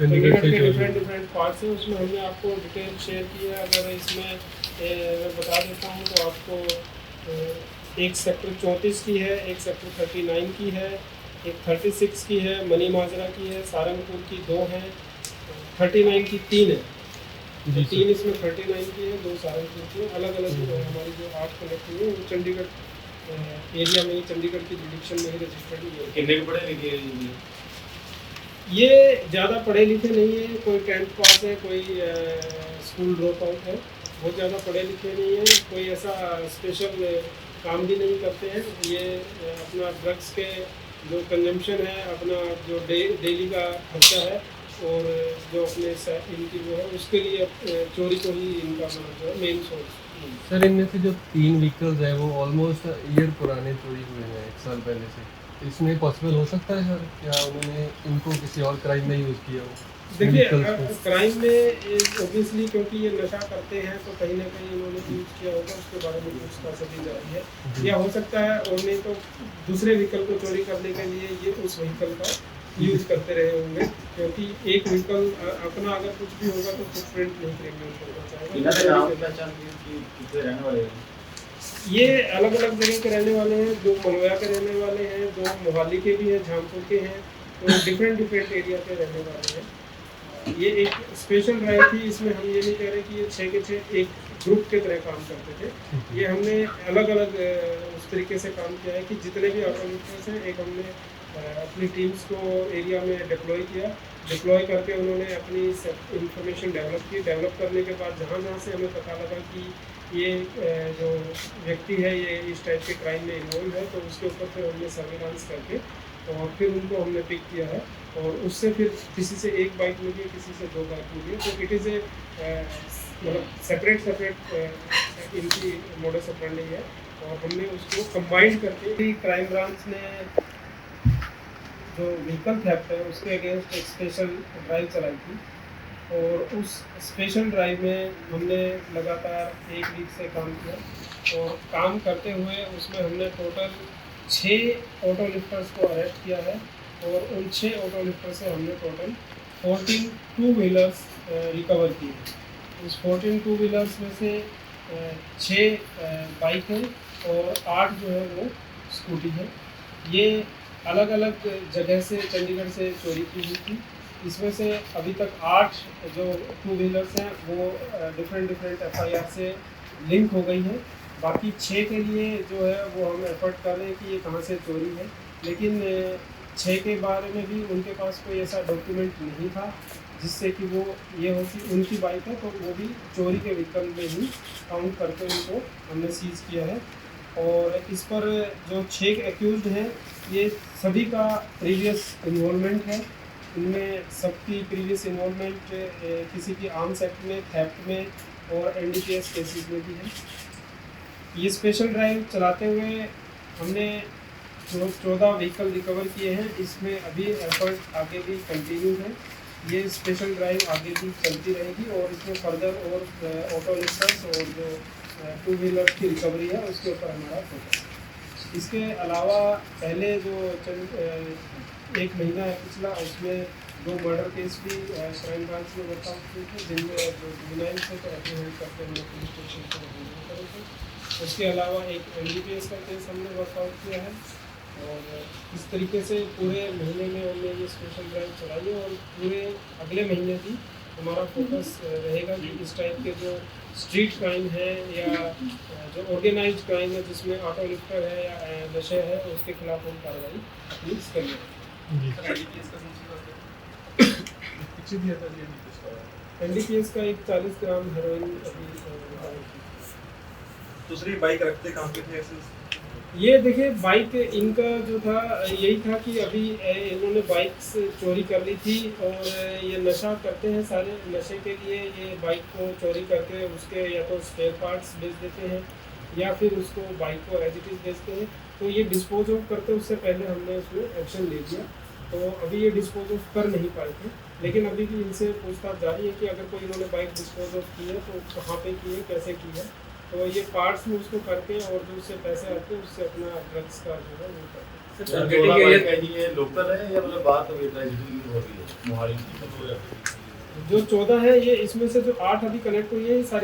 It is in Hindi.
चंडीगढ़ के डिफरेंट डिफरेंट पार्ट्स हैं, उसमें हमने आपको डिटेल शेयर की है। अगर इसमें मैं बता देता हूँ तो आपको एक सेक्टर 34 की है, एक सेक्टर 39 की है, एक 36 की है, मनी माजरा की है, सहारनपुर की 2 हैं, 39 की 3 है। तो 3 इसमें 39 की है, 2 सहारनपुर की है। अलग अलग हमारी जो 8 कनेक्ट हुई है वो चंडीगढ़ एरिया में ही, चंडीगढ़ की जुडिक्शन में ही रजिस्टर्ड हुई है। कितने पढ़े लिखे हैं ये ज़्यादा पढ़े लिखे नहीं है, कोई 10th पास है, कोई स्कूल ड्रॉप आउट है, बहुत ज़्यादा पढ़े लिखे नहीं है, कोई ऐसा स्पेशल काम भी नहीं करते हैं। ये अपना ड्रग्स के जो कंजम्पशन है, अपना जो डेली का खर्चा है और जो अपने इनकी जो है उसके लिए चोरी को ही इनका जो है मेन सोर्स। सर इनमें से जो 3 व्हीकल्स हैं वो ऑलमोस्ट ईयर पुराने चोरी हुए हैं, 1 साल पहले से। इसमें पॉसिबल हो सकता है सर, क्या उन्होंने इनको किसी और क्राइम में यूज़ किया हो? देखिए क्राइम में ऑब्वियसली क्योंकि ये नशा करते हैं तो कहीं ना कहीं इन्होंने यूज़ किया होगा, उसके बारे में पूछताछ की जा रही है। या हो सकता है और नहीं तो दूसरे व्हीकल को चोरी करने के लिए ये उस व्हीकल का यूज़ करते रहे होंगे, क्योंकि एक व्हीकल अपना अगर कुछ भी होगा तो फुटप्रिंट नहीं क्रिमिनल होना चाहेगा। ये अलग अलग जगह के रहने वाले हैं, दो मलवया के रहने वाले हैं, दो मोहाली के भी हैं, झामपुर के हैं, तो डिफरेंट एरिया के रहने वाले हैं। ये एक स्पेशल ड्राइव थी, इसमें हम ये नहीं कह रहे कि ये 6 के 6 एक ग्रुप के तरह काम करते थे। ये हमने अलग अलग उस तरीके से काम किया है कि जितने भी ऑटोमेटर्स हैं, एक हमने अपनी टीम्स को एरिया में डिप्लॉय किया। डिप्लॉय करके उन्होंने अपनी इंफॉर्मेशन डेवलप की। डेवलप करने के बाद जहाँ जहाँ से हमें पता लगा कि ये जो व्यक्ति है ये इस टाइप के क्राइम में इन्वॉल्व है, तो उसके ऊपर फिर हमने सर्विलांस करके और फिर उनको हमने पिक किया है और उससे फिर किसी से 1 बाइक मिली है, किसी से 2 बाइक मिली है। तो इट इज़ ए मतलब सेपरेट इनकी मोडस ऑपरेंडी है और हमने उसको कंबाइंड करके क्राइम ब्रांच ने जो व्हीकल थेफ्ट है उसके अगेंस्ट एक स्पेशल ड्राइव चलाई थी और उस स्पेशल ड्राइव में हमने लगातार 1 वीक से काम किया और काम करते हुए उसमें हमने टोटल 6 ऑटो लिफ्टर्स को अरेस्ट किया है और उन 6 ऑटो लिफ्टर से हमने टोटल 14 टू व्हीलर्स रिकवर किए। उस 14 टू व्हीलर्स में से 6 बाइक हैं और 8 जो है वो स्कूटी है। ये अलग अलग जगह से चंडीगढ़ से चोरी की हुई थी। इसमें से अभी तक 8 जो टू व्हीलर्स हैं वो डिफरेंट FIR से लिंक हो गई हैं। बाकी 6 के लिए जो है वो हम एफर्ट कर रहे हैं कि ये कहाँ से चोरी है, लेकिन 6 के बारे में भी उनके पास कोई ऐसा डॉक्यूमेंट नहीं था जिससे कि वो ये हो कि उनकी बाइक है, तो वो भी चोरी के व्हीकल में ही काउंट करके उनको हमने सीज़ किया है। और इस पर जो 6 एक्यूज्ड हैं ये सभी का प्रीवियस इन्वॉल्वमेंट है। इनमें सबकी प्रीवियस इन्वॉल्वमेंट किसी की आर्म्स एक्ट में, थेफ्ट में और NDPS केसेस में भी है। ये स्पेशल ड्राइव चलाते हुए हमने जो 14 व्हीकल रिकवर किए हैं, इसमें अभी एफर्ट आगे भी कंटिन्यू है। ये स्पेशल ड्राइव आगे भी चलती रहेगी और इसमें फर्दर और ऑटो लिफ्टर्स और जो टू व्हीलर की रिकवरी है उसके ऊपर हमारा फोकस है। इसके अलावा पहले जो 1 महीना है पिछला, उसमें 2 मर्डर केस भी क्राइम ब्रांच में वर्कआउट किए थे, जिनमें जो जुवेनाइल से तो एप्रीहेंड करके हमने पुलिस स्टेशन को रिपोर्ट करे थे। उसके अलावा एक NDPS का केस हमने वर्कआउट किया है और इस तरीके से पूरे महीने में हमने ये स्पेशल ड्राइव चलाई है और पूरे अगले महीने भी हमारा फोकस रहेगा कि इस टाइप के जो स्ट्रीट क्राइम है या जो ऑर्गेनाइज्ड क्राइम है जिसमें ऑटो लिफ्टर है या नशे है, उसके खिलाफ हम कार्रवाई अपनी करनी है। NDPS का एक 40 ग्राम हेरोइन अभी। दूसरी बाइक रखते कहाँ पे थे ऐसे? ये देखिए बाइक इनका जो था यही था कि अभी इन्होंने बाइक चोरी कर ली थी और ये नशा करते हैं सारे। नशे के लिए ये बाइक को चोरी करके उसके या तो स्पेयर पार्ट्स बेच देते हैं या फिर उसको बाइक को एज इट इज़ बेचते हैं। तो ये डिस्पोज ऑफ करते उससे पहले हमने उसमें एक्शन ले लिया, तो अभी ये डिस्पोज ऑफ कर नहीं पाए थे, लेकिन अभी भी इनसे पूछताछ जारी है कि अगर कोई इन्होंने बाइक डिस्पोज ऑफ की है तो कहाँ पे की है, कैसे की है। तो ये पार्ट्स में उसको करके और जो उससे पैसे आते हैं उससे अपना ड्रग्स का जो है वो करते हैं। टारगेटिंग ये लोकल है या मतलब बात अभी ट्रांजिटिंग हो रही है मोहाली की तो जो 14 है ये इसमें से जो 8 अभी कनेक्ट हुई है ये सारी